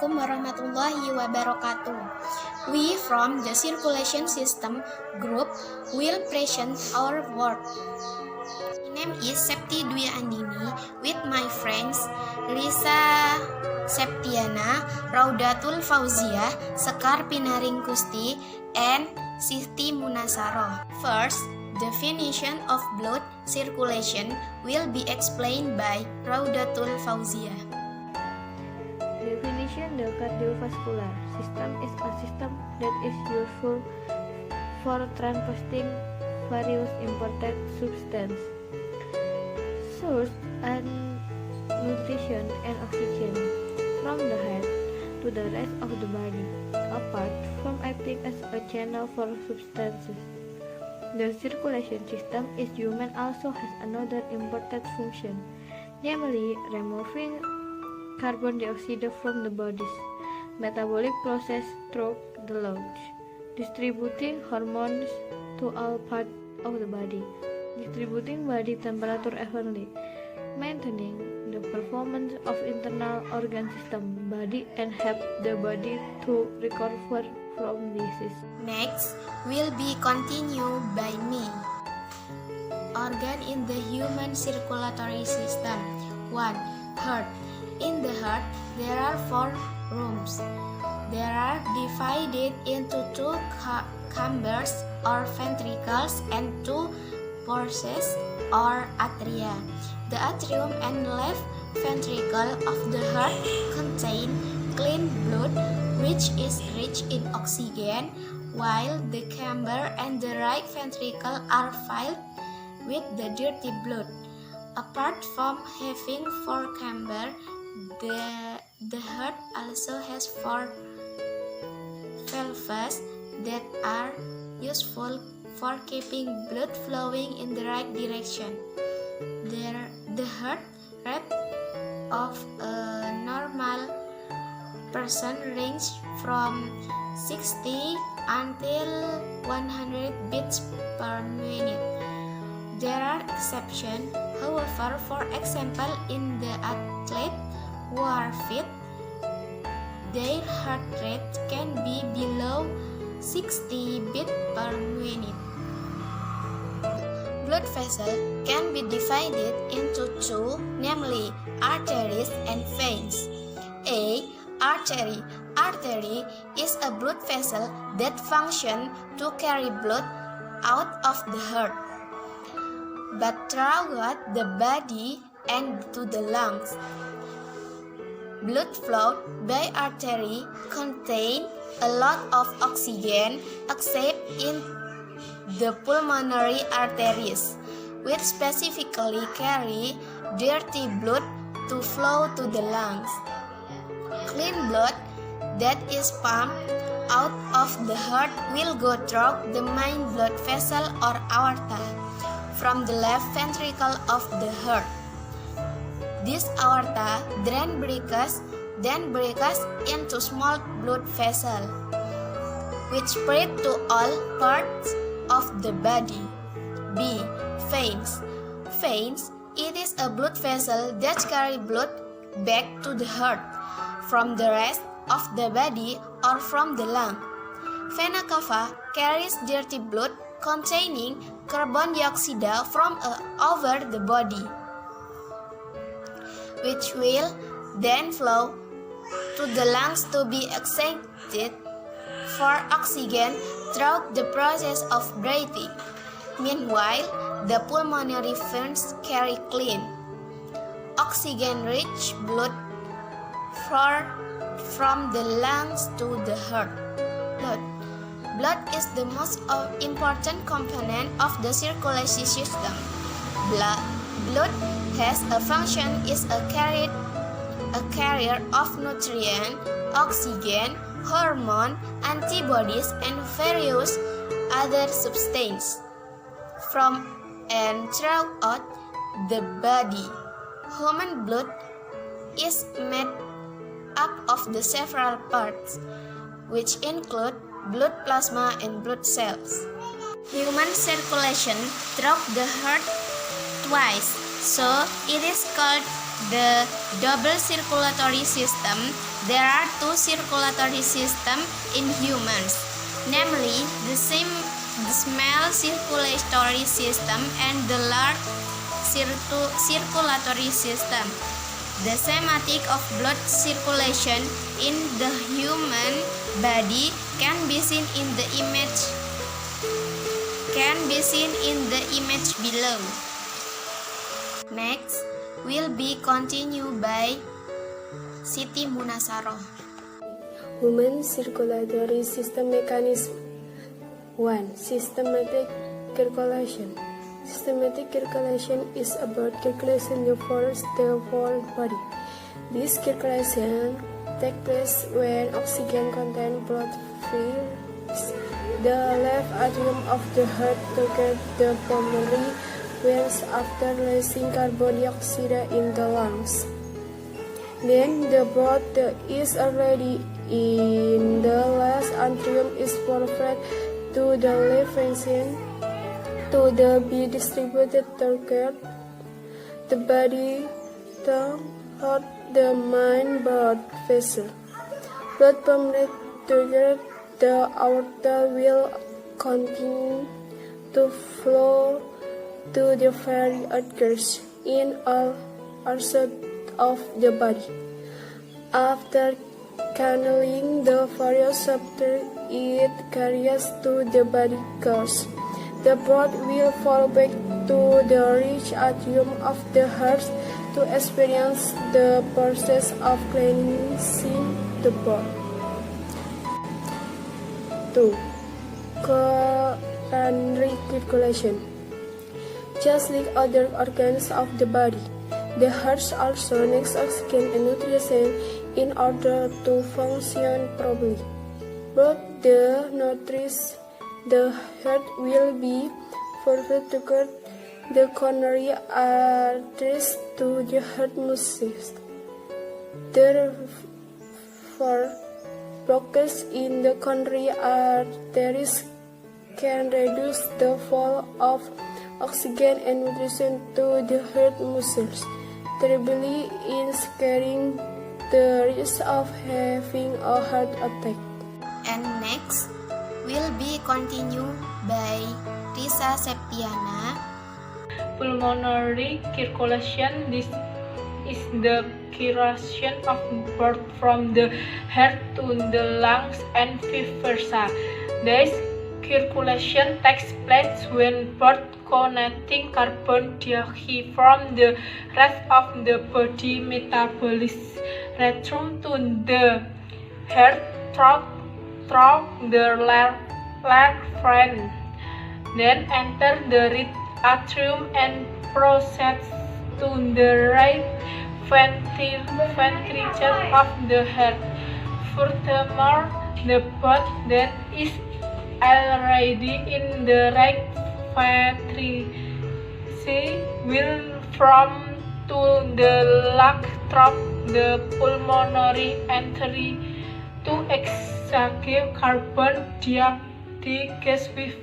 Assalamualaikum warahmatullahi wabarakatuh. We from the Circulation System group will present our work. My name is Septi Dwi Andini with my friends Risa Septiana, Raudatul Fauzia, Sekar Pinaring Kusti, and Siti Munasaro. First, definition of blood circulation will be explained by Raudatul Fauzia. Definition: the cardiovascular system is a system that is useful for transporting various important substances, source and nutrition and oxygen from the heart to the rest of the body, apart from acting as a channel for substances. The circulation system is human also has another important function, namely removing carbon dioxide from the body's metabolic process through the lungs, distributing hormones to all parts of the body, distributing body temperature evenly, maintaining the performance of internal organ system body and help the body to recover from disease. Next will be continued by me. Organ in the human circulatory system. 1. Heart. In the heart, there are 4 rooms. They are divided into 2 chambers or ventricles and 2 pores or atria. The atrium and left ventricle of the heart contain clean blood which is rich in oxygen, while the chamber and the right ventricle are filled with the dirty blood. Apart from having 4 chambers, the heart also has 4 valves that are useful for keeping blood flowing in the right direction. The heart rate of a normal person ranges from 60 until 100 beats per minute. There are exceptions, however. For example, in the athlete who are fit, their heart rate can be below 60 beats per minute. Blood vessels can be divided into 2, namely arteries and veins. A. Artery. Artery is a blood vessel that functions to carry blood out of the heart, but throughout the body and to the lungs. Blood flow by artery contain a lot of oxygen except in the pulmonary arteries, which specifically carry dirty blood to flow to the lungs. Clean blood that is pumped out of the heart will go through the main blood vessel or aorta from the left ventricle of the heart. This aorta then breaks into small blood vessels, which spread to all parts of the body. B. Veins. Veins, it is a blood vessel that carry blood back to the heart from the rest of the body or from the lung. Vena cava carries dirty blood containing carbon dioxide from over the body, which will then flow to the lungs to be excited for oxygen through the process of breathing. Meanwhile, the pulmonary veins carry clean, oxygen-rich blood from the lungs to the heart. Blood is the most important component of the circulation system. Blood has a function is a carrier of nutrient, oxygen, hormone, antibodies, and various other substances from and throughout the body. Human blood is made up of the several parts, which include blood plasma and blood cells. Human circulation through the heart twice, so it is called the double circulatory system, there are two circulatory systems in humans, namely the small circulatory system and the large circulatory system. The schematic of blood circulation in the human body can be seen in the image below. Next will be continued by Siti Munasaroh. Human circulatory system mechanism. 1. Systematic circulation. Systematic circulation is about circulation across the whole body. This circulation takes place when oxygen-content blood fills the left atrium of the heart to get the pulmonary veins after releasing carbon dioxide in the lungs. Then the blood is already in the left atrium is forwarded to the left veins to be distributed throughout the body, the heart, the main blood vessel. Blood pumped through the aorta will continue to flow to the various organs in all areas of the body. After channeling the various substances it carries to the body cause, the blood will fall back to the rich atrium of the heart to experience the process of cleansing the blood. 2. Coronary circulation. Just like other organs of the body, the heart also needs oxygen and nutrition in order to function properly. Blood that nourishes the heart will be forwarded to the coronary arteries to the heart muscles. Therefore, blockage in the coronary arteries can reduce the flow of oxygen and nutrition to the heart muscles, terribly increasing the risk of having a heart attack. And next will be continued by Risa Septiana. Pulmonary circulation. This is the circulation of blood from the heart to the lungs and vice versa. This circulation takes place when blood containing carbon dioxide from the rest of the body metabolism return to the heart through the left vein, then enter the right atrium and process to the right ventricle of the heart. Furthermore, the blood that is already in the right ventricle will from to the lung through the pulmonary artery to exhale carbon dioxide gas with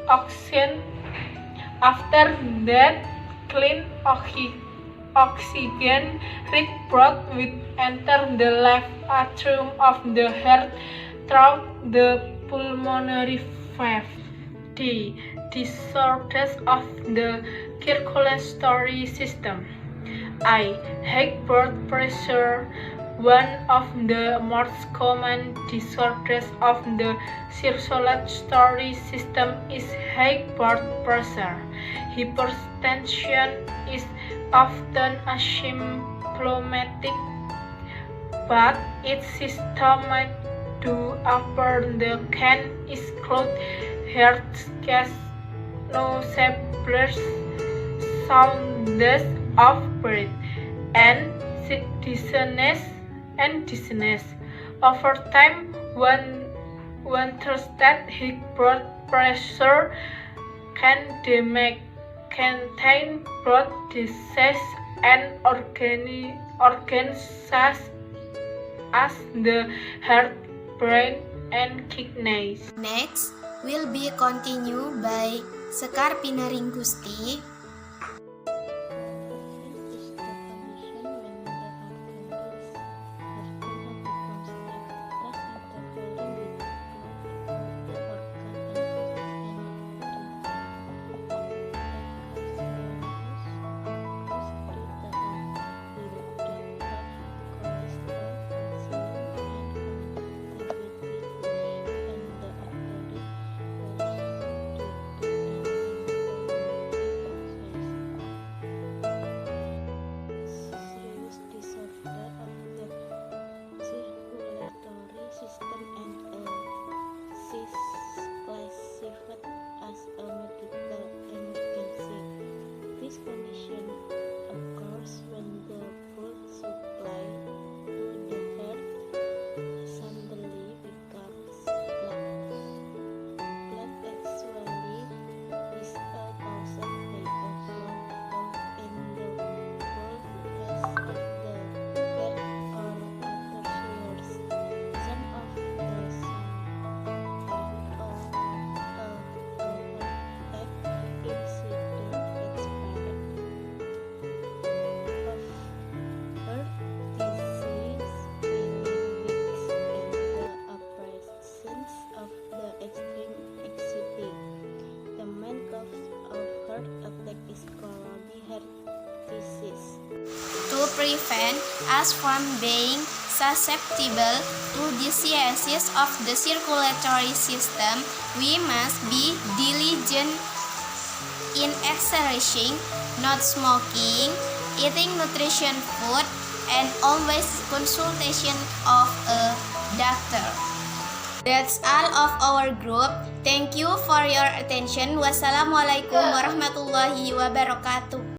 oxygen. After that, clean oxygen-rich blood will enter the left atrium of the heart through the pulmonary valve. D. Disorders of the circulatory system. I. High blood pressure. One of the most common disorders of the circulatory system is high blood pressure. Hypertension is often asymptomatic, but its symptoms do appear. The can include heart gas, nausea, soundness of breath, and dizziness. Over time, when trusted high blood pressure can contain blood disease and organs such as the heart, brain, and kidneys. Next will be continued by Sekar Pinaringkusti. prevent us from being susceptible to diseases of the circulatory system, we must be diligent in exercising, not smoking, eating nutrition food, and always consultation of a doctor. That's all of our group. Thank you for your attention. Wassalamualaikum warahmatullahi wabarakatuh.